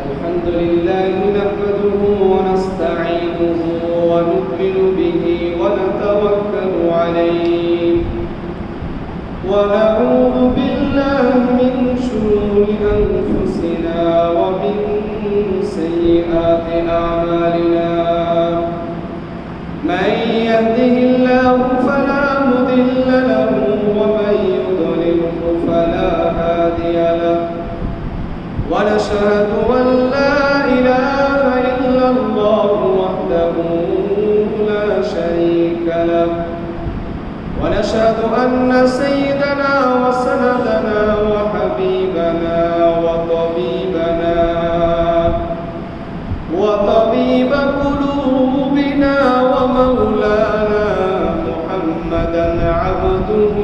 الحمد لله نحمده ونستعينه ونؤمن به ونتوكل عليه ونعوذ بالله من شرور أنفسنا ومن سيئات أعمالنا من يهده الله فلا مضل له ومن يضلله فلا هادي له ونشهد أن لا إله إلا الله وحده لا شريك له ونشهد أن سيدنا وسندنا وحبيبنا وطبيب قلوبنا ومولانا محمدا عبده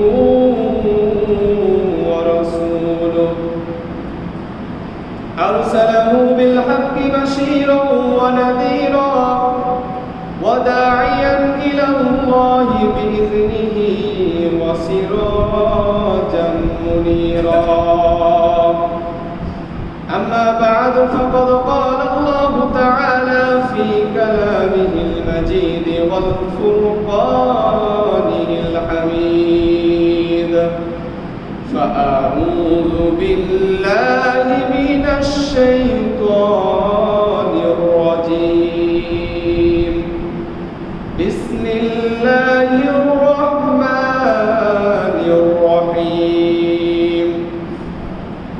ورسوله أرسله بالحق بشيرا ونذيرا وداعيا إلى الله بإذنه وسراجا منيرا أما بعد فقد قال الله تعالى في كلامه المجيد والفرقانه الحميد فأعوذ بالله من الشيطان الرجيم بسم الله الرحمن الرحيم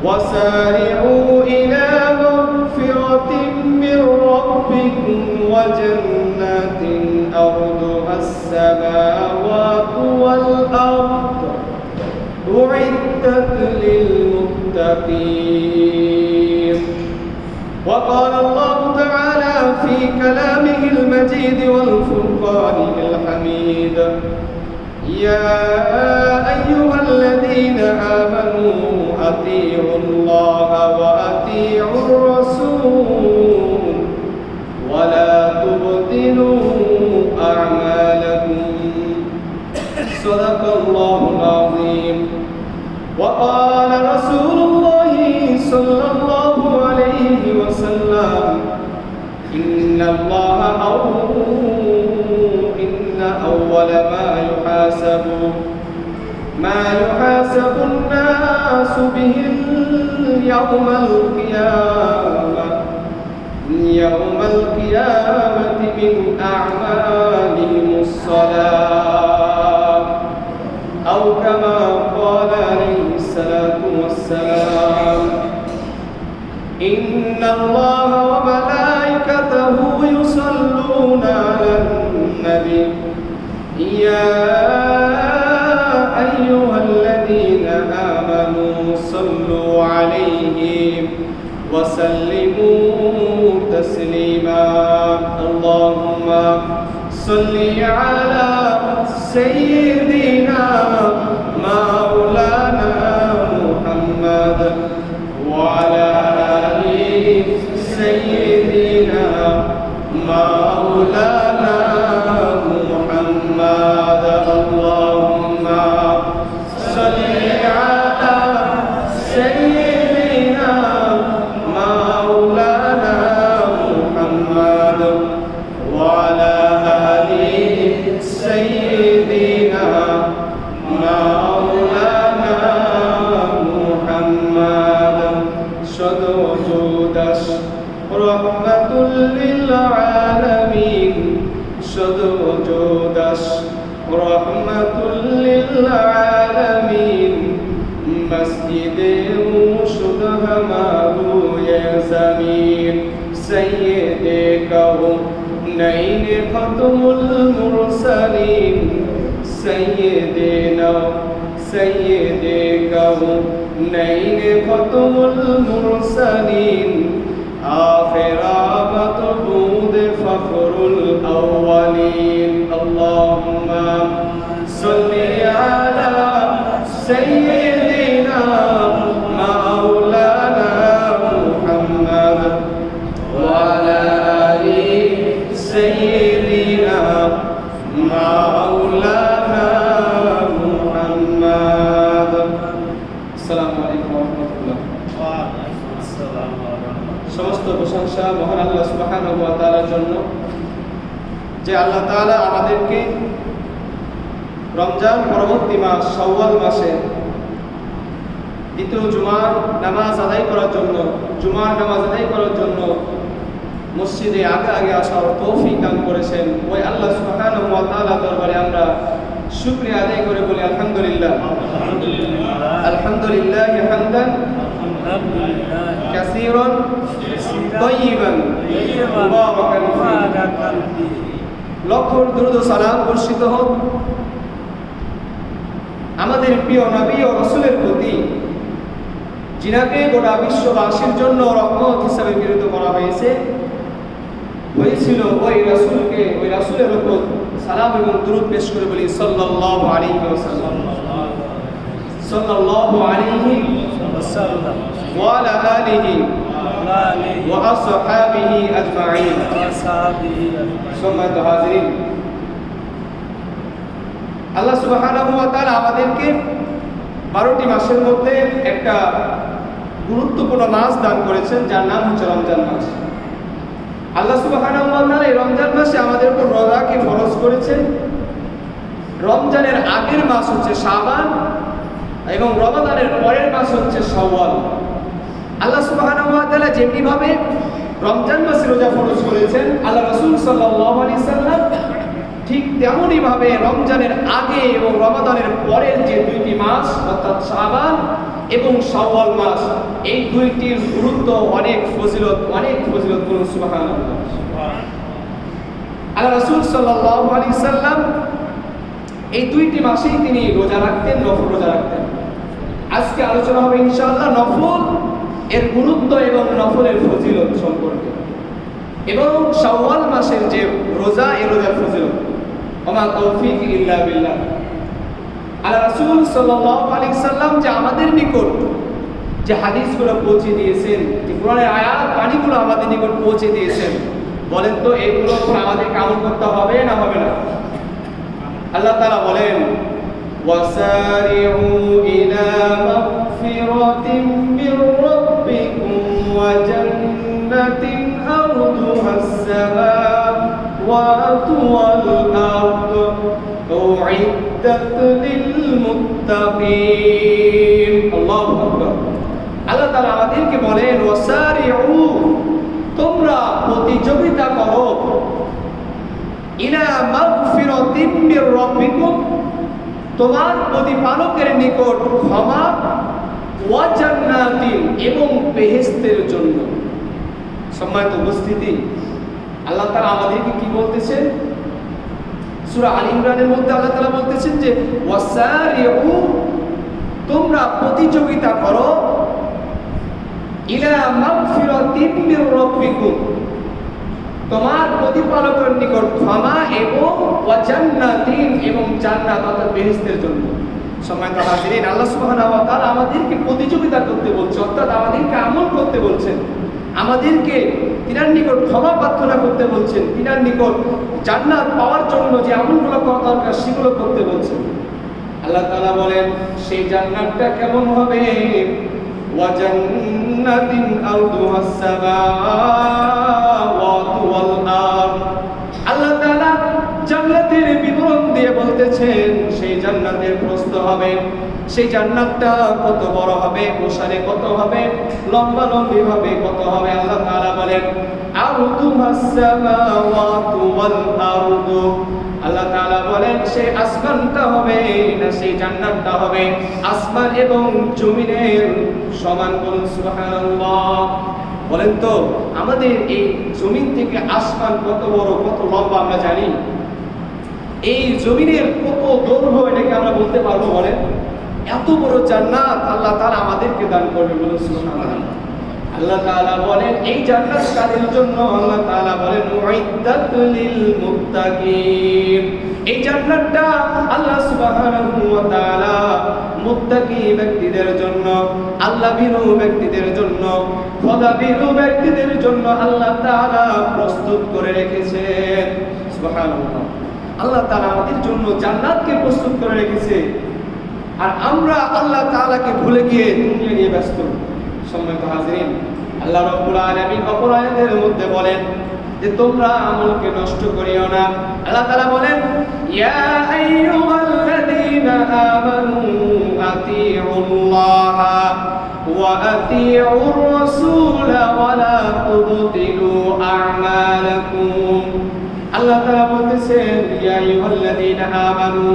وسارعوا إلى مغفرة من ربكم وجنات أرضها السماوات والأرض أعدت للمتقين وقال الله تعالى في كلامه المجيد والفرقان الحميد يا أيها الذين آمنوا أطيعوا الله وأطيعوا الرسول ولا تبطلوا أعمالكم صدق الله العظيم وقال رسول الله صلى الله عليه وسلم إن أول ما يحاسب الناس به يوم القيامة من أعمالهم الصلاة أو كما قال عليه الصلاة والسلام إن الله وملائكته يصلون على النبي يا أيها الذين آمنوا صلوا عليه وسلموا تسليما اللهم صل على سيدنا مولانا محمد وعلى آل سيدنا مولانا محمد اللهم صل على سيدنا مولانا محمد وعلى آل سيدنا مولانا محمد شد وجودش رحمة للعالمين شد وجودش رحمة للعالمين مسجد شد همه يا زمين سيد كونين ختم المرسلين سيدنا سيد كونين ختم المرسلين آخر مطبوع فخر الأولين اللهم صل على سيدنا مولانا محمد وعلى آل سيدنا مولانا محمد السلام عليكم ورحمة الله সমস্ত প্রশংসা মহান আল্লাহ সুবহানাহু ওয়া তাআলার জন্য, যে আল্লাহ তাআলা আমাদেরকে রমজান পরবর্তী মাস শাওয়াল মাসে দ্বিতীয় জুমার নামাজ আদায় করার জন্য মসজিদে আগে আগে আসার তৌফিক দান করেছেন। ওই আল্লাহ সুবহানাহু ওয়া তাআলা দরবারে আমরা শুকরিয়া আদায় করে বলি আলহামদুলিল্লাহ। আলহামদুলিল্লাহ হামদান কাসীরান তাইয়িবান মুবারাকান ফীহি। লক্ষ দুরূদ ও সালাম বর্ষিত হোক আমাদের প্রিয় নবী ও রাসূলের প্রতি, যিনাকে গোটা বিশ্ববাসীর জন্য রহমত হিসেবে প্রেরিত করা হয়েছিল। ওই রাসূলের উপর সালাম এবং দুরূদ পেশ করে বলি সাল্লাল্লাহু আলাইহি ওয়াসাল্লাম, সাল্লাল্লাহু আলাইহি ওয়াসাল্লাম ওয়া আলা আলিহি ওয়া আসহাবিহি আজমাইন। সম্মানিত হাজিরিন, আল্লাহ সুবহানাহু ওয়া তাআলা আমাদেরকে 12টি মাসের মধ্যে একটা গুরুত্বপূর্ণ মাস দান করেছেন, যার নাম হচ্ছে রমজান মাস। আল্লাহ সুবহানাহু ওয়া তাআলা এই রমজান মাসে আমাদের উপর রোজাকে ফরজ করেছেন। রমজানের আগের মাস হচ্ছে শাবান এবং রমাদানের পরের মাস হচ্ছে শাওয়াল। আল্লাহ সুবহানাহু ওয়া তাআলা যেমনি ভাবে রমজান মাসে রোজা ফরজ করেছেন আল্লাহ রাসূল সাল্লাল্লাহু আলাইহি সাল্লাম, ঠিক তেমনই ভাবে রমজানের আগে এবং রমাদানের পরের যে 2টি মাস অর্থাৎ শাবান এবং শাওয়াল মাস, এই দুইটির গুরুত্ব অনেক ফজিলত বলুন সুবহানাল্লাহ। আল্লাহ রাসূল সাল্লাল্লাহু আলাইহি সাল্লাম এই 2টি মাসেই তিনি রোজা রাখতেন, নফল রোজা রাখতেন। আজকে আলোচনা হবে ইনশাআল্লাহ নফল এর গুরুত্ব এবং নফলের ফজিলত সম্পর্কে, এবং শাওয়াল মাসের যে রোজা, এই রোজার ফজিলত। ওমা তৌফিক ইল্লা বিল্লাহ। আল্লাহ রাসূল সাল্লাল্লাহু আলাইহি সাল্লাম যে আমাদের নিকট যে হাদিসগুলো পৌঁছে দিয়েছেন, যে কোরআনের আয়াত বাণীগুলো আমাদের নিকট পৌঁছে দিয়েছেন, বলেন তো এগুলো আমাদেরকে আমল করতে হবে না হবে না? আল্লাহ তাআলা বলেন ওয়াসারিউ ইলা মাগফিরাতিন মির রাব্বিকুম ওয়া জান্নাতিন আরদুহাস সামাওয়াতু ওয়াল আরদু উইদ্দাত লিল মুত্তাকিন। আল্লাহু আকবার। আল্লাহ তাআলা আমাদেরকে বলেন ওয়াসারিউ, তোমরা প্রতিযোগিতা করো, ইলা মাগফিরাতিন মির রাব্বিকুম, তোমার প্রতিপালকের নিকট ক্ষমা, ওয়া জান্নাতিন এবং বেহেশতের জন্য। সম্মানিত উপস্থিতি, আল্লাহ তাআলা আমাদেরকে কি বলতেছেন? সূরা আল ইমরানের মধ্যে আল্লাহ তাআলা বলতেছেন যে ওয়াসারিউ, তোমরা প্রতিযোগিতা করো, ইলা মাগফিরাতিন মির রাব্বিকুম, তোমার প্রতিপালকের নিকট ক্ষমা এবং ওয়া জান্নাতিন এবং জান্নাত অর্থাৎ বেহেশতের জন্য। সম্মানিত হাজিরিন, আল্লাহ সুবহানাহু ওয়া তাআলা আমাদেরকে প্রতিযোগিতা করতে বলছে, অর্থাৎ আমাদেরকে আমল করতে বলছেন, আমাদেরকে তিনার নিকট ক্ষমা প্রার্থনা করতে বলছেন, তিনার নিকট জান্নাত পাওয়ার জন্য যে আমলগুলো করা দরকার সেগুলো করতে বলছেন। আল্লাহ তাআলা বলেন সেই জান্নাতটা কেমন হবে? ওয়া জান্নাতিন আরদুহাস সামাওয়াতু ওয়াল আরদ। আল্লাহ তাআলা জান্নাতের বিবরণ দিয়ে বলতেছেন সেই জান্নাতের প্রস্থ হবে, সেই জান্নাতটা কত বড় হবে, প্রসারে কত হবে, লম্বালম্বি ভাবে কত হবে। আল্লাহ তাআলা বলেন আরদুহাস সামাওয়াতু ওয়াল আরদু। আল্লাহ তাআলা বলেন সেই আসমানটা হবে না সেই জান্নাতটা হবে আসমান এবং জমিনের সমান। বলুন সুবহানাল্লাহ। বলেন তো আমাদের এই জমিন থেকে আসমান কত বড়, কত লম্বা আমরা জানি? এই জমিনের কত দৈর্ঘ্য এটাকে আমরা বলতে পারবো? বলেন এত বড় জান্নাত আল্লাহ তাআলা আমাদেরকে দান করবে। বলুন সুবহানাল্লাহ। আল্লাহ তাআলা বলেন এই জান্নাত কাদের জন্য? আল্লাহ তাআলা বলেন উইদ্দাত লিল মুত্তাকিন। এই জান্নাতটা আল্লাহ সুবহানাহু ওয়া তাআলা মুত্তাকি ব্যক্তিদের জন্য, আল্লাহ ভীরু ব্যক্তিদের জন্য, খোদা ভীরু ব্যক্তিদের জন্য আল্লাহ তাআলা প্রস্তুত করে রেখেছেন। সুবহানাল্লাহ। আল্লাহ তাআলা আমাদের জন্য জান্নাতকে প্রস্তুত করে রেখেছে, আর আমরা আল্লাহ তাআলাকে ভুলে গিয়ে দুনিয়া নিয়ে ব্যস্ত। সম্মানিত হাজিরিন, আল্লাহ রাব্বুল আলামিন অপর আয়াতের মধ্যে বলেন যে তোমরা আমলকে নষ্ট করিও না। আল্লাহ তাআলা বলেন, ইয়া আইয়ুহাল্লাযীনা আমানু আতিউল্লাহা ওয়া আতিউর রাসূলা ওয়া লা তুবতিলু আমালাকুম। আল্লাহ তাআলা বলতেছেন, ইয়া আইয়ুহাল্লাযীনা আমানু,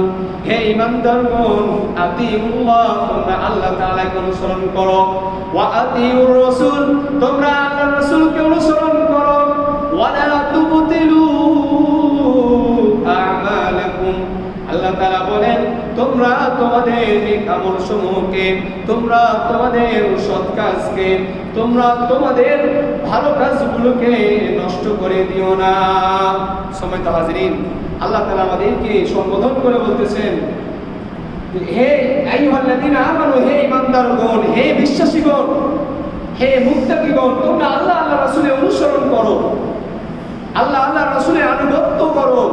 হে ঈমানদারগণ, আতিউল্লাহ, তোমরা আল্লাহ তাআলাকে অনুসরণ করো, ওয়া আতিউর রাসূল, তোমরা আল্লাহর রাসূলকে অনুসরণ করো, ওয়া লা তুবতিলু আমালাকুম। আল্লাহ তাআলা বলেন, তোমরা তোমাদের নেক আমলসমূহকে, তোমরা তোমাদের সৎ কাজকে, তোমরা তোমাদের ভালো কাজগুলোকে নষ্ট করে দিও না। সম্মানিত হাজিরিন, আল্লাহ তাআলা আমাদেরকে সম্বোধন করে বলতেছেন, হে আইয়ুহাল্লাযীনা আমানু, হে ঈমানদারগণ, হে বিশ্বাসীগণ, হে মুত্তাকীগণ, তোমরা আল্লাহ আল্লাহর রাসূলের অনুসরণ করো, আল্লাহ আল্লাহর রাসূলের আনুগত্য করো,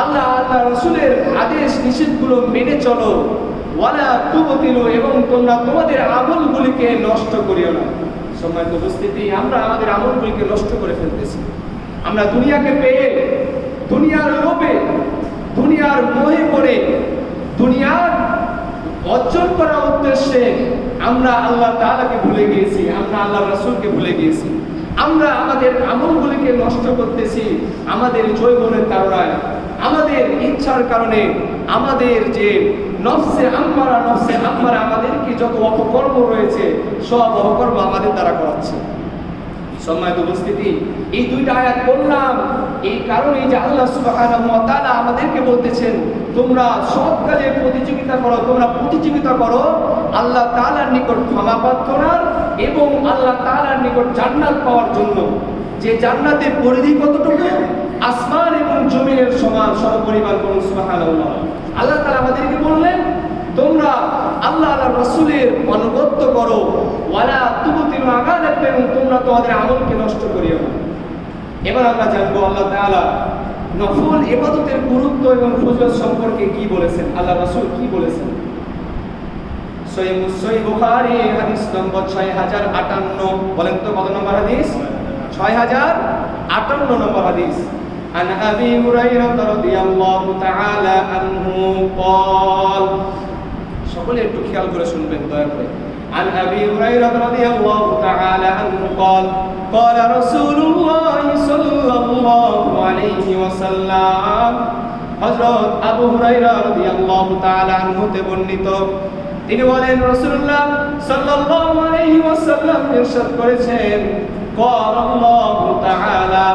আল্লাহ আল্লাহর রাসূলের আদেশ নিষেধগুলো মেনে চলো, ওয়ালা তুবতিলু, এবং তোমরা তোমাদের আমলগুলিকে নষ্ট করিও না। সম্মানিত উপস্থিতি, আমরা আমাদের আমলগুলিকে নষ্ট করে ফেলতেছি। আমরা দুনিয়াকে পেয়ে, দুনিয়ার লোভে, দুনিয়ার মোহে পড়ে, দুনিয়ার অর্জন করার উদ্দেশ্যে আমরা আল্লাহ তাআলাকে ভুলে গিয়েছি, আমরা আল্লাহর রাসূলকে ভুলে গিয়েছি। আমরা আমাদের আমলগুলিকে নষ্ট করতেছি আমাদের যৌবনের তাড়নায়, আমাদের ইচ্ছার কারণে, আমাদের যে নফসে আম্মারা আমাদেরকে যত অপকর্ম রয়েছে সব অপকর্ম আমাদের দ্বারা করাচ্ছে। সম্মানিত উপস্থিতি, এই দুইটা আয়াত বললাম এই কারণে যে আল্লাহ সুবহানাহু ওয়া তাআলা আমাদেরকে বলতেছেন, তোমরা সৎ কাজে প্রতিযোগিতা করো, তোমরা প্রতিযোগিতা করো আল্লাহ তাআলার নিকট ক্ষমা প্রার্থনার এবং আল্লাহ তাআলার নিকট জান্নাত পাওয়ার জন্য, যে জান্নাতের পরিধি কতটুকু, আসমান এবং জমিনের সমান সমপরিমাণ। করুন সুবহানাল্লাহ। আল্লাহ তাআলা আমাদেরকে বললেন, তোমরা আল্লাহ আল্লাহর রাসূলের আনুগত্য করো, ওয়ালা তুবতিলু আমালাকুম, এবং তোমরা তোমাদের আমলকে নষ্ট করিও না। এবার আমরা জানবো আল্লাহ তাআলা নফল ইবাদতের গুরুত্ব এবং ফজিলত সম্পর্কে কি বলেছেন, আল্লাহ রাসূল কি বলেছেন। সহিহ বুখারী হাদিস নম্বর 6058, বলেন তো কত নম্বর হাদিস? 6058 নম্বর হাদিস। عن أبي هريرة رضي الله تعالى عنه قال, সকলে একটু খেয়াল করে শুনবেন দয়া করে। عن أبي هريرة رضي الله تعالى عنه قال قال رسول الله صلى الله عليه وسلم, হযরত আবু হুরায়রা রাদিয়াল্লাহু তাআলা আনহু তে বর্ণিত, তিনি বলেন রাসূলুল্লাহ সাল্লাল্লাহু আলাইহি ওয়াসাল্লাম ইরশাদ করেছেন, قال الله تعالى,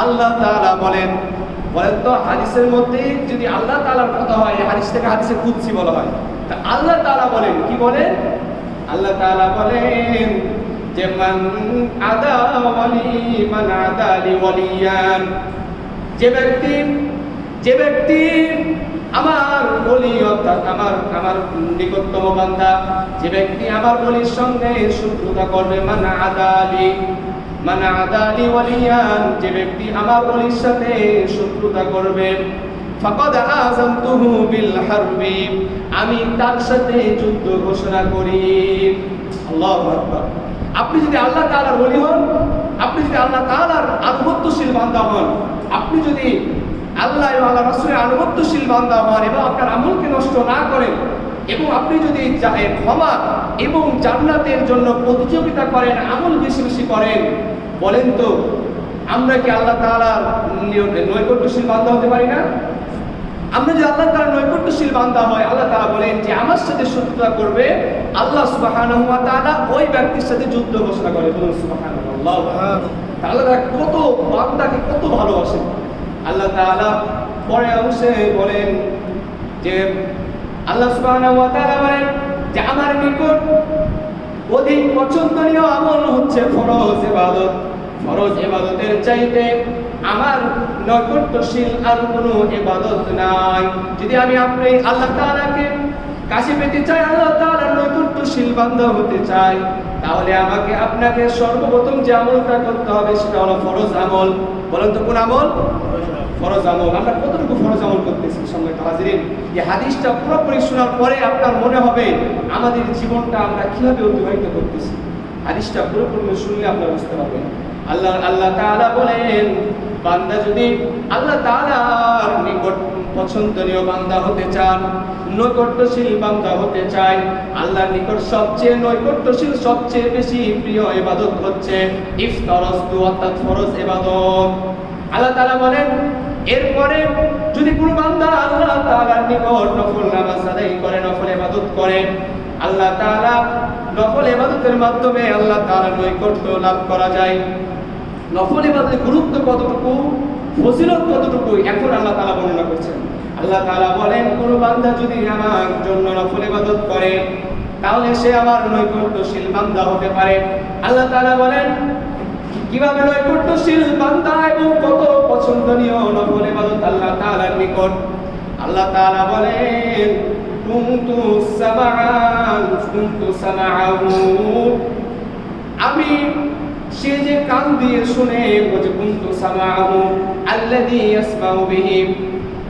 আল্লাহ তাআলা বলেন তো হাদিসের মধ্যে যদি আল্লাহ তাআলার কথা হয়, হাদিসটাকে হাদিসে কুদসি বলা হয়। তা আল্লাহ তাআলা বলেন, কি বলেন? আল্লাহ তাআলা বলেন যে মান আদা লি ওয়ালিয়ান, যে ব্যক্তি আমার ওলি, অর্থাৎ আমার নিকটতম বান্দা, যে ব্যক্তি আমার ওলির সঙ্গে শত্রুতা করবে, মান আদালি ওয়ালিয়ান, যে ব্যক্তি আমার ওলির সাথে শত্রুতা করবে, ফাকাদ আযানতুহু বিল হারবি, আমি তার সাথে যুদ্ধ ঘোষণা করি। আল্লাহু আকবার। আপনি যদি আল্লাহ তাআলার ওলি হন, আপনি যদি আল্লাহ তাআলার আনুগত্যশীল বান্দা হন, আপনি যদি আল্লাহ এবং আল্লাহর রাসূলের আনুগত্যশীল বান্দা হন এবং আপনার আমলকে নষ্ট না করেন, এবং আপনি যদি ক্ষমা এবং জান্নাতের জন্য প্রতিযোগিতা করেন, আমল বেশি বেশি করেন, বলেন তো আমরা কি আল্লাহ তাআলার নৈকট্যশীল বান্দা হতে পারি না? আমরা যদি আল্লাহ তাআলার নৈকট্যশীল বান্দা হয়, আল্লাহ তাআলা বলেন যে আমার সাথে শত্রুতা করবে, আল্লাহ সুবহানাহু ওয়া তাআলা ওই ব্যক্তির সাথে যুদ্ধ ঘোষণা করে। বলুন সুবহানাল্লাহ। আল্লাহ তাআলা কত বান্দাকে কত ভালোবাসেন। আল্লাহ তাআলা পরে অংশে বলেন যে আল্লাহ সুবহানাহু ওয়া তাআলা বলেন যে আমার নিকট অধিক পছন্দনীয় আমল হচ্ছে ফরজ ইবাদত। ফরজ ইবাদতের চাইতে আমার নৈকট্যশীল আর কোনো ইবাদত নাই। যদি আমি আপনি আল্লাহ তাআলাকে কাছে পেতে চাই, আল্লাহ তাআলার নৈকট্যশীল বান্দা হতে চাই, তাহলে আমাকে আপনাকে সর্বপ্রথম যে আমলটা করতে হবে সেটা হলো ফরজ আমল। বলেন তো কোন আমল? ফরজ আমল। আমরা কতটুকু ফরজ আমল করতেছি? সম্মানিত হাজিরিন, এই হাদিসটা পুরোপুরি শোনার পরে আপনার মনে হবে আমাদের জীবনটা আমরা কিভাবে অতিবাহিত করতেছি। হাদিসটা পুরোপুরি শুনলে আপনারা বুঝতে পারবেন। আল্লাহ তাআলা বলেন, বান্দা যদি আল্লাহ তাআলার নিকট পছন্দনীয় বান্দা হতে চান, নৈকট্যশীল বান্দা হতে চায়, আল্লাহর নিকট সবচেয়ে নৈকট্যশীল সবচেয়ে বেশি প্রিয় ইবাদত হচ্ছে ইফতারাজতু অর্থাৎ ফরজ ইবাদত। আল্লাহ তাআলা বলেন, এরপরে যদি কোনো বান্দা আল্লাহ তাআলার নিকট নফল নামাজ আদায় করে, নফল ইবাদত করে, আল্লাহ তাআলা নফল ইবাদতের মাধ্যমে আল্লাহ তাআলার নৈকট্য লাভ করা যায়। নফল ইবাদতের গুরুত্ব কতটুকু, ফজিলত কতটুকু, এখন আল্লাহ তাআলা বর্ণনা করছেন। আল্লাহ তাআলা বলেন, কোন বান্দা যদি আমার জন্য নফল ইবাদত করে তাহলে সে আমার নৈকট্যশীল বান্দা হতে পারে। আল্লাহ তাআলা বলেন কিভাবে নৈকট্যশীল বান্দা এবং কত পছন্দনীয় নফল ইবাদত আল্লাহ তাআলার নিকট। আল্লাহ তাআলা বলেন, কুনতু সামাআহু, আমি সে যে কান দিয়ে শুনে, বলে কুনতু সামাআহু আল্লাযী ইয়াসমাউ বিহি,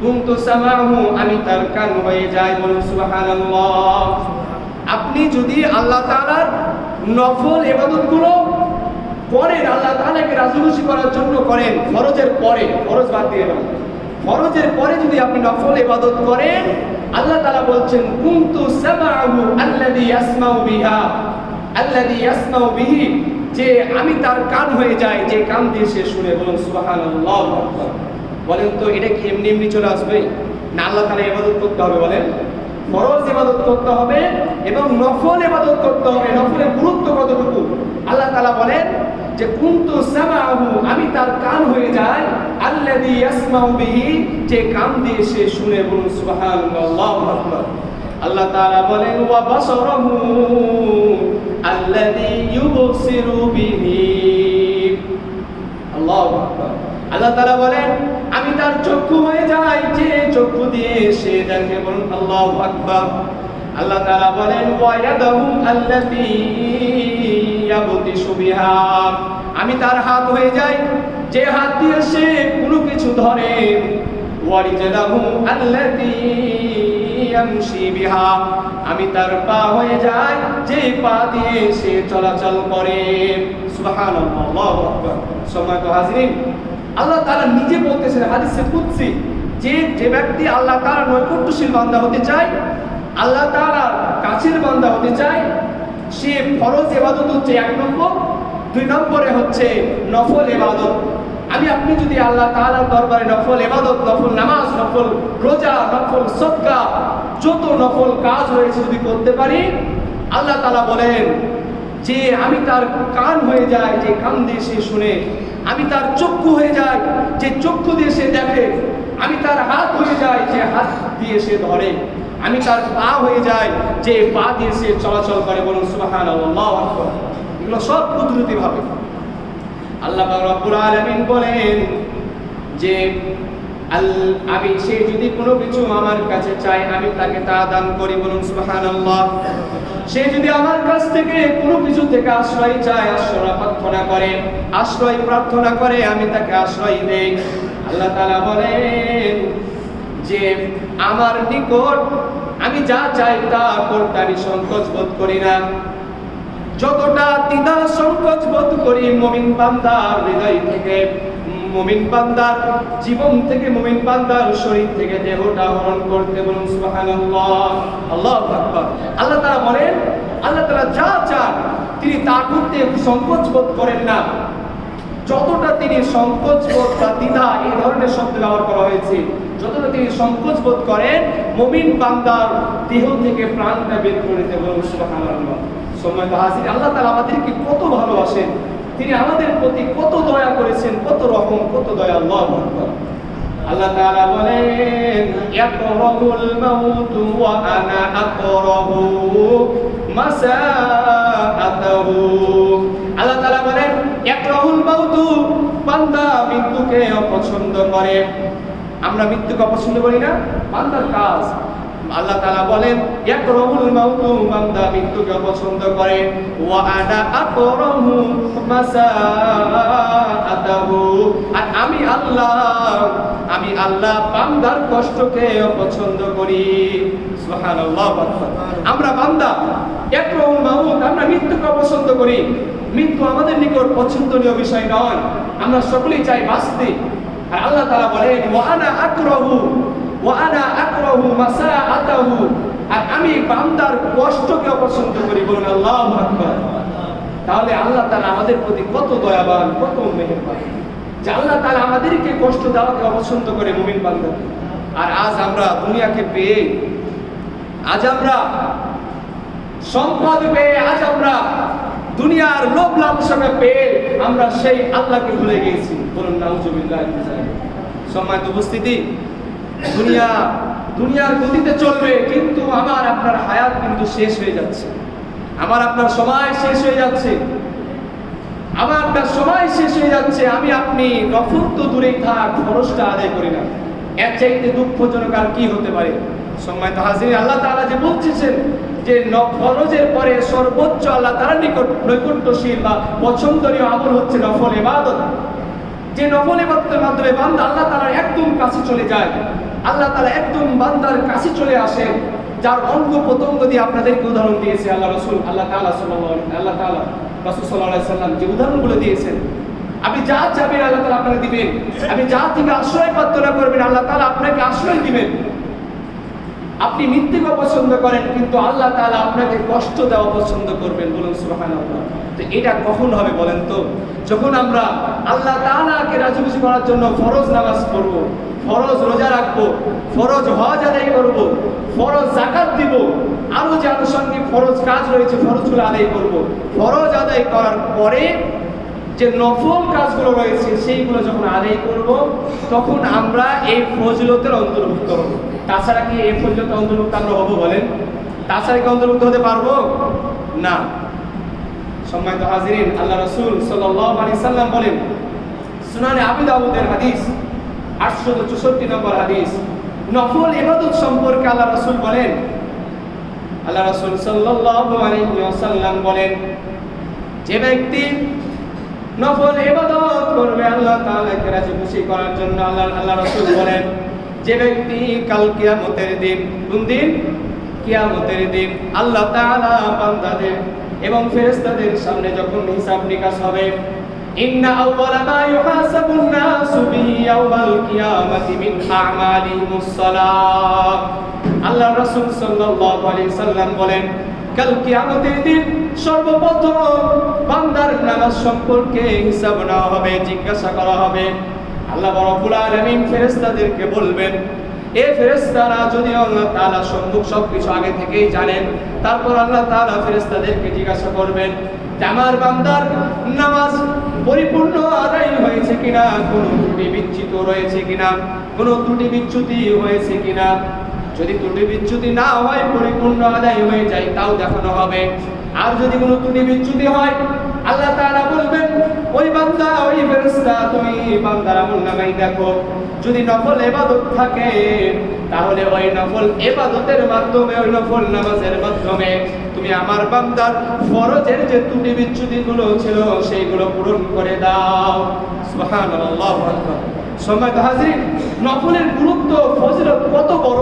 কুনতু সামাআহু আমি তার কান হয়ে যাই। বলুন সুবহানাল্লাহ। আপনি যদি আল্লাহ তাআলার নফল ইবাদতগুলো করেন, আল্লাহ তাআলাকে রাজি খুশি করার জন্য করেন, ফরজের পরে, ফরজ বাদ দিয়ে দেন, ফরজের পরে যদি আপনি নফল ইবাদত করেন, আল্লাহ তাআলা বলছেন কুনতু সামাআহু আল্লাযী ইয়াসমাউ বিহা, আল্লাযী ইয়াসমাউ বিহি, যে আমি তার কান হয়ে যাই, যে কান দিয়ে সে শুনে। বলুন সুবহানাল্লাহ। বলেন তো এটা কি এমনি এমনি চলে আসবে না? আল্লাহ তাআলা ইবাদত করতে হবে, বলেন ফরজ ইবাদত করতে হবে এবং নফল ইবাদত করতে হবে। নফলের গুরুত্ব কতটুকু আল্লাহ তাআলা বলেন যে কুনতু সামাআহু আমি তার কান হয়ে যাই, আল্লাযী ইয়াসমাউ বিহি, যে কান দিয়ে সে শুনে। বলুন সুবহানাল্লাহ, আল্লাহু আকবার। আল্লাহ তাআলা বলেন ওয়া বাসারাহু আল্লাযী ইউবসিরু বিহি, আল্লাহু আকবার। আল্লাহ তাআলা বলেন আমি তার চক্ষু হয়ে যাই, যে চক্ষু দিয়ে সে দেখে। বলুন আল্লাহু আকবার। আল্লাহ তাআলা বলেন ওয়া ইয়াদাহু আল্লাতী ইয়াবতিশু বিহা, আমি তার হাত হয়ে যাই, যে হাত দিয়ে সে কোনো কিছু ধরে। ওয়া রিজলাহু আল্লাতী ইয়ামশি বিহা, আমি তার পা হয়ে যাই, যে পা দিয়ে সে চলাচল করে। সুবহানাল্লাহ, আল্লাহু আকবার। সম্মানিত হাজিরিন, আল্লাহ তাআলা নিজে বলতেছেন হাদিসে কুদসি, যে ব্যক্তি আল্লাহ তাআলার নৈকট্যশীল বান্দা হতে চায়, আল্লাহ তাআলার কাছের বান্দা হতে চায়, সে ফরজ ইবাদত হচ্ছে 1 নম্বর, 2 নম্বরে হচ্ছে নফল ইবাদত। আপনি যদি আল্লাহ তাআলার দরবারে নফল ইবাদত, নফল নামাজ, নফল রোজা, নফল সদকা, যত নফল কাজ রয়েছে যদি করতে পারি, আল্লাহ তাআলা বলেন যে আমি তার কান হয়ে যাই, যে কান দিয়ে সে শুনে, আমি তার চক্ষু হয়ে যাই, যে চক্ষু দিয়ে সে দেখে, আমি তার হাত হয়ে যাই, যে হাত দিয়ে সে ধরে, আমি তার পা হয়ে যাই, যে পা দিয়ে সে চলাচল করে। বলুন সুবহানাল্লাহ, আল্লাহু আকবার। এগুলো সব কুদরতি ভাবে আল্লাহ পাক রব্বুল আলামিন বলেন যে আমি সে যদি কোনো কিছু আমার কাছে চায় আমি তাকে তা দান করি। বলুন সুবহানাল্লাহ। সে যদি আমার কাছ থেকে কোনো কিছু থেকে আশ্রয় চায়, আশ্রয় প্রার্থনা করে, আমি তাকে আশ্রয় দেই। আল্লাহ তাআলা বলেন যে আমার নিকট আমি যা চাই তা করতে আমি সংকোচ বোধ করি না। যতটা দ্বিধা সংকোচ বোধ করি মুমিন বান্দার হৃদয় থেকে, মুমিন বান্দার জীবন থেকে, মুমিন বান্দার শরীর থেকে দেহটা হরণ করতে। বলুন সুবহানাল্লাহ, আল্লাহু আকবার। আল্লাহ তাআলা বলেন, আল্লাহ তাআলা যা চান তিনি তা করতে সংকোচ বোধ করেন না। যতটা তিনি সংকোচ বোধ বা দ্বিধা এই ধরনের শব্দ ব্যবহার করা হয়েছে, যতটা তিনি সংকোচ বোধ করেন মুমিন বান্দার দেহ থেকে প্রাণটা বের করে দেন। বলুন সুবহানাল্লাহ। সম্মানিত হাজির, আল্লাহ তাআলা আমাদেরকে কত ভালোবাসেন, তিনি আমাদের প্রতি কত দয়া করেছেন, কত রহম, কত দয়া। আল্লাহু আকবার। আল্লাহ তাআলা বলেন ইয়াকরাহুল মাউতু ওয়া আনা আকরাহু মাসাআতাহু। আল্লাহ তাআলা বলেন ইয়াকরাহুল মাউতু, বান্দা মৃত্যুকে অপছন্দ করে। আমরা মৃত্যুকে অপছন্দ করি না, বান্দার কাজ। আল্লাহ তাআলা বলেন ইয়াকরাহুল মাউতু, বান্দা মৃত্যুকে পছন্দ করে, ওয়া আনা আকরাহু মাসাআতাহু, আর আমি আল্লাহ বান্দার কষ্টকে পছন্দ করি। সুবহানাল্লাহ। আমরা বান্দা ইয়াকরাহুল মাউত, আমরা মৃত্যুকে পছন্দ করি। মৃত্যু আমাদের নিকট পছন্দনীয় বিষয় নয়, আমরা সকলেই চাই বাঁচতে। আর আল্লাহ তাআলা বলেন ওয়া আনা আকরাহু মাসাআতাহু, আর আমি বান্দার কষ্টকে অপছন্দ করি। বলুন আল্লাহু আকবার। তাহলে আল্লাহ তাআলা আমাদের প্রতি কত দয়াবান, কত মেহেরবান, যে আল্লাহ তাআলা আমাদেরকে কষ্ট দেওয়াকে অপছন্দ করে মুমিন বান্দাকে। আর আজ আমরা দুনিয়াকে পেয়ে, আজ আমরা সম্পদ পেয়ে, আজ আমরা দুনিয়ার লোভ লালসা পেয়ে আমরা সেই আল্লাহকে ভুলে গেছি। বলুন নাউজুবিল্লাহ। সম্মানিত উপস্থিতি, দুনিয়ার গতিতে চলবে, কিন্তু আমার আপনার হায়াত কিন্তু শেষ হয়ে যাচ্ছে, আমার আপনার সময় শেষ হয়ে যাচ্ছে, আমার আপনার সময় শেষ হয়ে যাচ্ছে। আমি আপনি নফল তো দূরেই থাক, ফরজটা আদায় করি না। এর চাইতে দুঃখজনক আর কি হতে পারে? সম্মানিত হাজির, আল্লাহ তাআলা যে বলছেন যে ফরজের পরে সর্বোচ্চ আল্লাহ তাআলার নৈকট্যশীল বা পছন্দনীয় আমল হচ্ছে নফল ইবাদত। যে নফল ইবাদতের মাধ্যমে বান্দা আল্লাহ তাআলার একদম কাছে চলে যায়, আল্লাহ তাআলা একদম বান্দার কাছে চলে আসে, যার অঙ্গ প্রত্যঙ্গ দিয়ে আপনাদেরকে উদাহরণ দিয়েছে আল্লাহ রাসূল সাল্লাল্লাহু আলাইহি সাল্লাম, যে উদাহরণগুলো দিয়েছেন। আপনি যা চাইবেন আল্লাহ তাআলা আপনাকে দিবেন, আপনি যা থেকে আশ্রয় প্রার্থনা করবেন আল্লাহ তাআলা আপনাকে আশ্রয় দিবেন। আপনি মৃত্যুকে পছন্দ করেন, কিন্তু আল্লাহ তাআলা আপনাকে কষ্ট দেওয়া পছন্দ করবেন। বলুন সুবহানাল্লাহ। তো এটা কখন হবে বলেন তো? যখন আমরা আল্লাহ তাআলাকে রাজি খুশি করার জন্য ফরজ নামাজ পড়ব, ফরজ রোজা রাখবো, ফরজ হজ আদায় করব, ফরজ যাকাত দিব, আরো যে আনুষঙ্গিক ফরজ কাজ রয়েছে ফরজগুলো আদায় করব। ফরজ আদায় করার পরে যে নফল কাজগুলো রয়েছে সেইগুলো যখন আদায় করব, তখন আমরা এই ফজিলতের অন্তর্ভুক্ত হব। তাছাড়া কি এই ফজিলতের অন্তর্ভুক্ত আমরা হব বলেন? তাছাড়া কি অন্তর্ভুক্ত হতে পারবো না? সম্মানিত হাজিরিন, আল্লাহ রাসূল সাল্লাল্লাহু আলাইহি সাল্লাম বলেন, সুনানে আবু দাউদের হাদিস 864 নম্বর হাদিস, নফল ইবাদত সম্পর্কে আল্লাহ রাসূল বলেন, আল্লাহ রাসূল সাল্লাল্লাহু আলাইহি ওয়াসাল্লাম বলেন, যে ব্যক্তি নফল ইবাদত করবে আল্লাহ তাআলাকে রাজি খুশি করার জন্য, আল্লাহ রাসূল বলেন, যে ব্যক্তি কাল কিয়ামতের দিন, কোন দিন? কিয়ামতের দিন আল্লাহ তাআলা বান্দাদের এবং ফেরেশতাদের সামনে যখন হিসাব নিকাশ হবে, ইন্না আউওয়ালা মা ইউহাসাবুন নাসু বিহি ইয়াওমাল কিয়ামাতি মিন আ'মালিহিমুস সালাহ। আল্লাহ রাসূল সাল্লাল্লাহু আলাইহি সাল্লাম বলেন, কাল কিয়ামতের দিন সর্বপ্রথম বান্দার নামাজ সম্পর্কে হিসাব নেওয়া হবে, জিজ্ঞাসা করা হবে। আল্লাহ রাব্বুল আলামিন ফেরেশতাদেরকে বলবেন, এ ফেরেশতারা যদি আল্লাহ তাআলা সম্মুখ সবকিছু আগে থেকেই জানেন, তারপর আল্লাহ তাআলা ফেরেশতাদেরকে জিজ্ঞাসা করবেন যে আমার বান্দার নামাজ পরিপূর্ণ আদায় হয়েছে কিনা, কোনো ত্রুটি বিচ্যুতি রয়েছে কিনা, কোনো ত্রুটি বিচ্যুতি হয়েছে কিনা। যদি ত্রুটি বিচ্যুতি না হয়, পরিপূর্ণ আদায় হয়ে যায়, তাও দেখানো হবে। আর যদি কোনো ত্রুটি বিচ্যুতি হয়, আল্লাহ তাআলা বলবেন, ওই বান্দা, ওই ফেরেশতা, তুমি বান্দার আমলনামায় দেখো, যদি নফল ইবাদত থাকে তাহলে ওই নফল ইবাদতের মাধ্যমে, ওই নফল নামাজের মাধ্যমে তুমি আমার বান্দার ফরজের যে ত্রুটি বিচ্যুতিগুলো ছিল সেইগুলো পূরণ করে দাও। সুবহানাল্লাহু আকবার। সম্মানিত হাজিরিন, নফলের গুরুত্ব, ফজিলত কত বড়,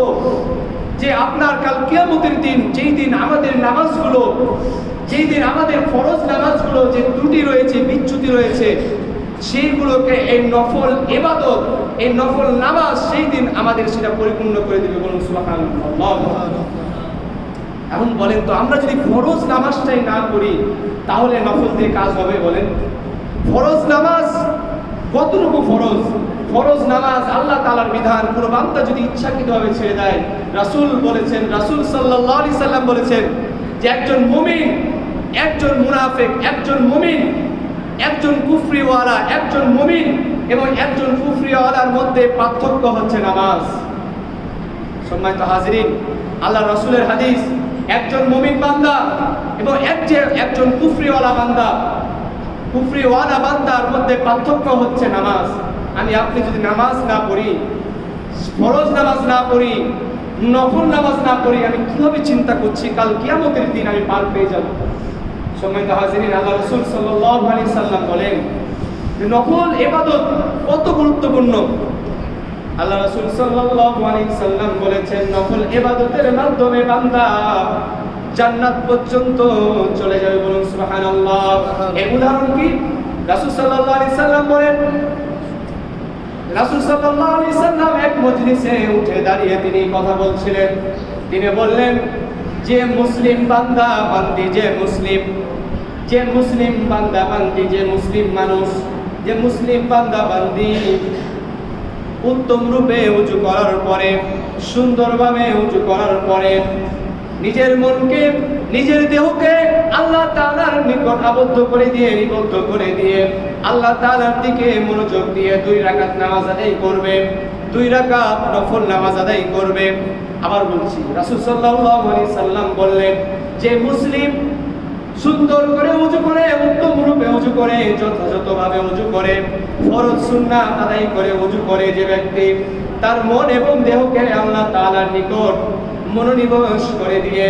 যে আপনার কাল কিয়ামতের দিন, যেই দিন আমাদের নামাজগুলো, যেই দিন আমাদের ফরজ নামাজগুলো যে ত্রুটি রয়েছে, বিচ্যুতি রয়েছে, সেইগুলোকে এই নফল ইবাদত, এই নফল নামাজ সেই দিন আমাদের সেটা পরিপূর্ণ করে দিবে। বলুন সুবহানাল্লাহ। এখন বলেন তো, আমরা যদি ফরজ নামাজটাই না করি তাহলে নফল দিয়ে কাজ হবে বলেন? ফরজ নামাজ কতটুকু ফরজ? ফরজ নামাজ আল্লাহ তাআলার বিধান, কোন বান্দা যদি ইচ্ছাকৃতভাবে ছেড়ে দেয়, রাসূল বলেছেন, রাসূল সাল্লাল্লাহু আলাইহি সাল্লাম বলেছেন যে একজন মুমিন, একজন মুনাফিক, একজন মুমিন, একজন কুফরিওয়ালা, একজন মুমিন এবং একজন কুফরিওয়ালার মধ্যে পার্থক্য হচ্ছে নামাজ। সম্মানিত হাজিরিন, আল্লাহ রাসূলের হাদিস, একজন মুমিন বান্দা এবং একজন কুফরিওয়ালা বান্দা, কুফরিওয়ালা বান্দার মধ্যে পার্থক্য হচ্ছে নামাজ। আমি আপনি যদি নামাজ না পড়ি, ফরজ নামাজ না পড়ি, নফল নামাজ না পড়ি আমি কিভাবে চিন্তা করছি কাল কিয়ামতের দিন আমি পার পেয়ে যাব। সম্মানিত হাজিরিন, আল্লাহ রাসূল সাল্লাল্লাহু আলাইহি সাল্লাম বলেন নফল ইবাদত কত গুরুত্বপূর্ণ। আল্লাহ রাসূল সাল্লাল্লাহু আলাইহি সাল্লাম বলেছেন নফল ইবাদতের মাধ্যমে বান্দা জান্নাত পর্যন্ত চলে যাবে। বলুন সুবহানাল্লাহ। এই উদাহরণ কি? রাসূল সাল্লাল্লাহু আলাইহি সাল্লাম বলেন, রাসূল সাল্লাল্লাহু আলাইহি সাল্লাম এক মজলিসে উঠে দাঁড়িয়ে তিনি কথা বলছিলেন। তিনি বললেন যে মুসলিম বান্দা বান্দি, যে মুসলিম বান্দা বান্দি, যে মুসলিম মানুষ, যে মুসলিম বান্দা বান্দি উত্তম রূপে ওযু করার পরে, সুন্দরভাবে ওযু করার পরে নিজের মনকে, নিজের দেহকে আল্লাহ তাআলার নিকট আবদ্ধ করে দিয়ে, নিবদ্ধ করে দিয়ে আল্লাহ তাআলার দিকে মনোযোগ দিয়ে 2 রাকাত নামাজ আদায় করবে, 2 রাকাত নফল নামাজ আদায় করবে। আবার বলছি, রাসূল সাল্লাল্লাহু আলাইহি সাল্লাম বললেন যে মুসলিম সুন্দর করে ওযু করে, উত্তম রূপে ওযু করে, যথাযথভাবে ওযু করে, ফরজ সুন্নাত আদায় করে ওযু করে যে ব্যক্তি, তার মন এবং দেহকে আল্লাহ তাআলার নিকট মনোনিবেশ করে দিয়ে,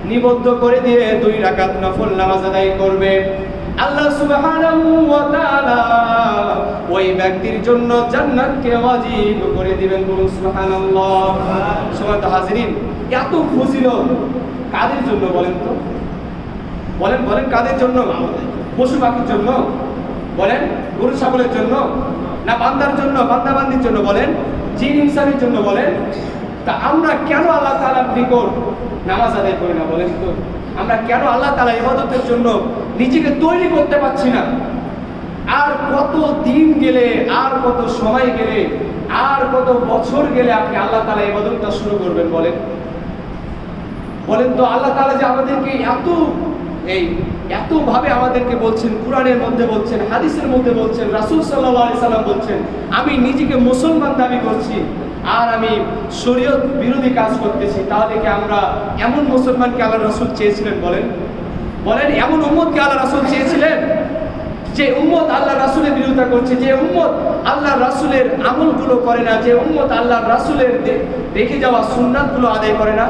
নিবদ্ধ করে দিয়ে 2 রাকাত নফল নামাজ আদায় করবে, আল্লাহ সুবহানাহু ওয়া তাআলা ওই ব্যক্তির জন্য জান্নাতকে ওয়াজিব করে দিবেন। বলুন সুবহানাল্লাহ। সম্মানিত হাজিরিন, এত ফজিলত কাদের জন্য বলেন তো? বলেন কাদের জন্য? পশু পাখির জন্য? বলেন গরু ছাগলের জন্য? না বান্দার জন্য, বান্দা বান্দির জন্য? বলেন জিন ইনসানের জন্য? বলেন তা আমরা কেন আল্লাহ তাআলার নিকট নামাজ আদায় করি না? বলেন তো আমরা কেন আল্লাহ তাআলা ইবাদতের জন্য নিজেকে তৈরি করতে পারছি না? আর কত দিন গেলে, আর কত সময় গেলে, আর কত বছর গেলে আপনি আল্লাহ তাআলা ইবাদতটা শুরু করবেন? বলেন তো আল্লাহ তাআলা যে আমাদেরকে এত ভাবে আমাদেরকে বলছেন, কোরআনের মধ্যে বলছেন, হাদিসের মধ্যে বলছেন, রাসূল সাল্লাল্লাহু আলাইহি সাল্লাম বলছেন আমি নিজেকে মুসলমান দাবি করছি আর আমি শরীয়ত বিরোধী কাজ করতেছি, তাহলে কি আমরা এমন মুসলমানকে আল্লাহ রাসূল চেয়েছিলেন? বলেন এমন উম্মতকে আল্লাহ রাসূল চেয়েছিলেন যে উম্মত আল্লাহ রাসূলের বিরোধিতা করছে, যে উম্মত আল্লাহ রাসূলের আমলগুলো করে না, যে উম্মত আল্লাহ রাসূলের রেখে যাওয়া সুন্নাতগুলো আদায় করে না?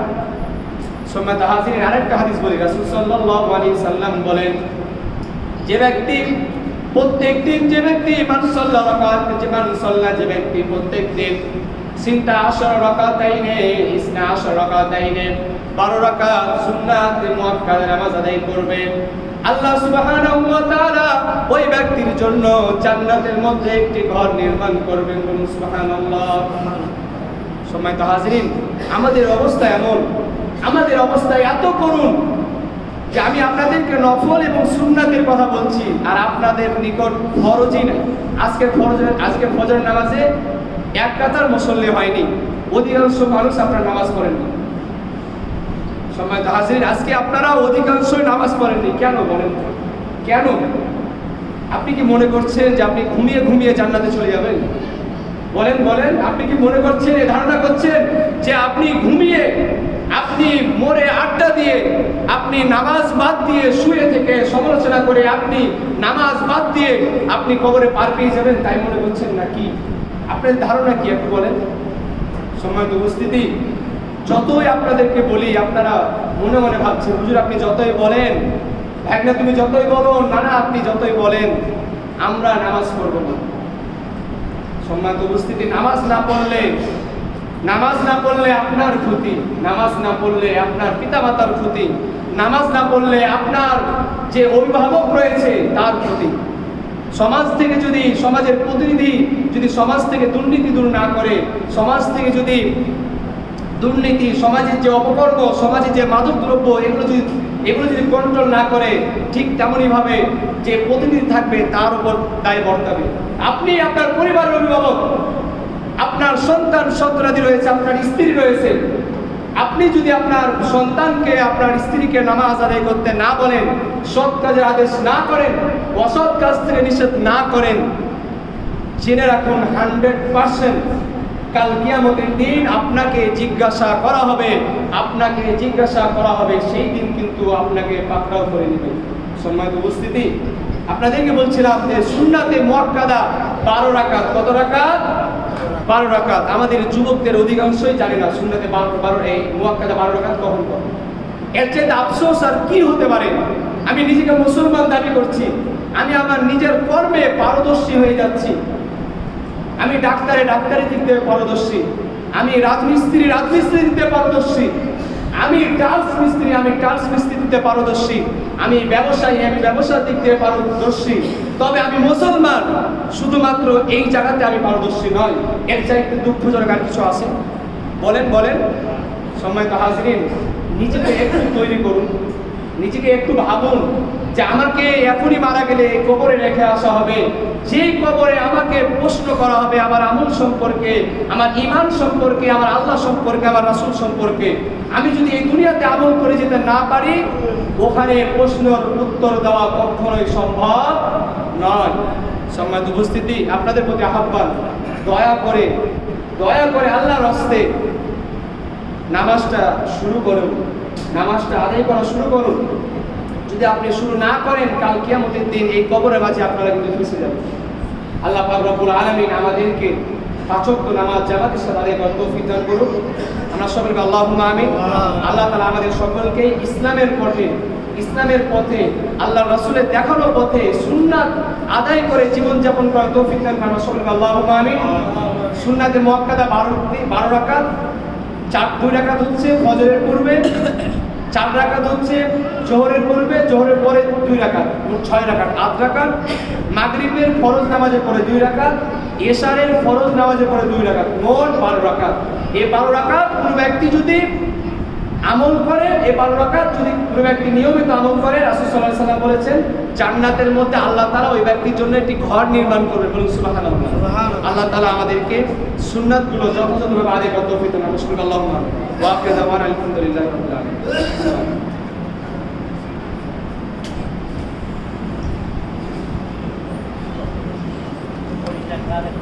সম্মানিত হাজিরিন, আরেকটা হাদিস বলি, রাসূল সাল্লাল্লাহু আলাইহি সাল্লাম বলেন যে ব্যক্তি প্রত্যেকদিন, যে ব্যক্তি মান সাল্লা রাকাত, যে ব্যক্তি প্রত্যেকদিন 12 রাকাতাইনে 12 রাকাতাইনে 12 রাকাত সুন্নাত মুআক্কাদা নামাজ আদায় করবে, আল্লাহ সুবহানাহু ওয়া তাআলা ওই ব্যক্তির জন্য জান্নাতের মধ্যে একটি ঘর নির্মাণ করবেন। বলুন সুবহানাল্লাহ। সম্মানিত হাজিরিন, আমাদের অবস্থা এমন, আমাদের অবস্থা এত করুণ যে আমি আপনাদেরকে নফল এবং সুন্নাতের কথা বলছি আর আপনাদের নিকট ফরজই না। আজকে ফজর নামাজে এক কাতার মুসল্লি হয়নি, অধিকাংশ মানুষ আপনারা নামাজ পড়েননি। সম্মানিত হাজিরিন, আজকে আপনারা অধিকাংশই নামাজ পড়েননি। কেন বলেন? কেন? আপনি কি মনে করছেন যে আপনি ঘুমিয়ে ঘুমিয়ে জান্নাতে চলে যাবেন? বলেন আপনি কি মনে করছেন, এই ধারণা করছেন যে আপনি ঘুমিয়ে, আপনি মোড়ে আড্ডা দিয়ে, আপনি নামাজ বাদ দিয়ে, শুয়ে থেকে সমালোচনা করে আপনি নামাজ বাদ দিয়ে আপনি কবরে পার পেয়ে যাবেন, তাই মনে করছেন নাকি? আপনার ধারণা কি একটু বলেন। সম্মানিত উপস্থিতি, যতই আপনাদেরকে বলি আপনারা মনে মনে ভাবছেন হুজুর আপনি যতই বলেন, ভাগনা তুমি যতই বলো, নানা আপনি যতই বলেন, আমরা নামাজ পড়ব না। সম্মানিত উপস্থিতি, নামাজ না পড়লে আপনার ক্ষতি, নামাজ না পড়লে আপনার পিতামাতার ক্ষতি, নামাজ না পড়লে আপনার যে অভিভাবক রয়েছে তার ক্ষতি। সমাজ থেকে যদি, সমাজের প্রতিনিধি যদি সমাজ থেকে দুর্নীতি দূর না করে, সমাজ থেকে যদি দুর্নীতি, সমাজের যে অপকর্ম, সমাজের যে মাদক দ্রব্য, এগুলো যদি কন্ট্রোল না করে, ঠিক তেমনই ভাবে যে প্রতিনিধি থাকবে তার উপর দায় বর্তাবে। আপনি আপনার পরিবারের অভিভাবক, আপনার সন্তান সন্তানাদি রয়েছে, আপনার স্ত্রী রয়েছে, আপনি যদি আপনার সন্তানকে, আপনার স্ত্রীকে নামাজ আদায় করতে না বলেন, সৎ কাজের আদেশ না করেন, অসৎ কাজ থেকে নিষেধ না করেন, জেনে রাখুন 100% কাল কিয়ামতের দিন আপনাকে জিজ্ঞাসা করা হবে, সেই দিন কিন্তু আপনাকে পাকড়াও করে নেবে। সম্মানিত উপস্থিতি, আপনাদেরকে বলছিলাম যে সুন্নাতে মুআক্কাদা 12 রাকাত, কত রাকাত? 12 রাকাত। আমাদের যুবকদের অধিকাংশই জানে না সুন্নাতে 12 এই মুআক্কাদা 12 রাকাত কখন পড়ে। এর চেয়ে আফসোস আর কি হতে পারে? আমি নিজেকে মুসলমান দাবি করছি, আমি আমার নিজের কর্মে পারদর্শী হয়ে যাচ্ছি। আমি ডাক্তারি দিতে পারদর্শী, আমি রাজমিস্ত্রি দিতে পারদর্শী, আমি টাইলস মিস্ত্রি দিতে পারদর্শী, আমি ব্যবসার দিক দিয়ে পারদর্শী। তবে আমি মুসলমান শুধুমাত্র এই জায়গাতে আমি পারদর্শী নয়। এর চাইতে দুঃখজনক আর কিছু আছে? বলেন। সম্মানিত হাজিরিন, নিজেকে একটু তৈরি করুন, নিজেকে একটু ভাবুন যে আমাকে এখনই মারা গেলে এই কবরে রেখে আসা হবে, যেই কবরে আমাকে প্রশ্ন করা হবে আমার আমল সম্পর্কে, আমার ঈমান সম্পর্কে, আমার আল্লাহ সম্পর্কে, আমার রাসূল সম্পর্কে। আমি যদি এই দুনিয়াতে আমল করে যেতে না পারি, ওখানে প্রশ্নের উত্তর দেওয়া কখনোই সম্ভব নয়। সম্মানিত উপস্থিতি, আপনাদের প্রতি আহ্বান, দয়া করে আল্লাহর হস্তে নামাজটা শুরু করুন, নামাজটা আদায় করা শুরু করুন। যদি আপনি শুরু না করেন, কাল কিয়ামতের দিন এই কবরের মাঝে আপনারা কিন্তু ফেঁসে যাবেন। আল্লাহ পাক রব্বুল আলামিন আমাদেরকে 5 ওয়াক্ত নামাজ জামাতের সাথে আদায় করার তৌফিক দান করুন। আমরা সকলকে আল্লাহুম্মা আমিন। আল্লাহ তাআলা আমাদের সকলকে ইসলামের পথে আল্লাহর রাসূলের দেখানো পথে সুন্নাত আদায় করে জীবন যাপন করার তৌফিক দান করুন। আমরা সকলকে আল্লাহুম্মা আমিন। সুন্নাতে মুআক্কাদা 12 রাকাত, 2 রাকাত হচ্ছে ফজরের পূর্বে, 4 রাকাত হচ্ছে জোহরের পূর্বে, জোহরের পরে 2 রাকাত, মোট 6 রাকাত, 8 রাকাত। মাগরিবের ফরজ নামাজের পরে 2 রাকাত, এশারের ফরজ নামাজের পরে 2 রাকাত, মোট 12 রাকাত। এই 12 রাকাত কোনো ব্যক্তি যদি আমল করে, এই 12 রাকাত যদি কোনো ব্যক্তি নিয়মিত আমল করে, রাসূল সাল্লাল্লাহু আলাইহি ওয়াসাল্লাম বলেছেন জান্নাতের মধ্যে আল্লাহ তাআলা ওই ব্যক্তির জন্য একটি ঘর নির্মাণ করবেন। বলুন সুবহানাল্লাহ। আল্লাহ তাআলা আমাদেরকে সুন্নাতগুলো যথাযথভাবে আদায় করার তৌফিক দান করুন। আল্লাহুম্মা ওয়া আখিরু দাওয়ানা আলহামদুলিল্লাহি রাব্বিল আলামিন।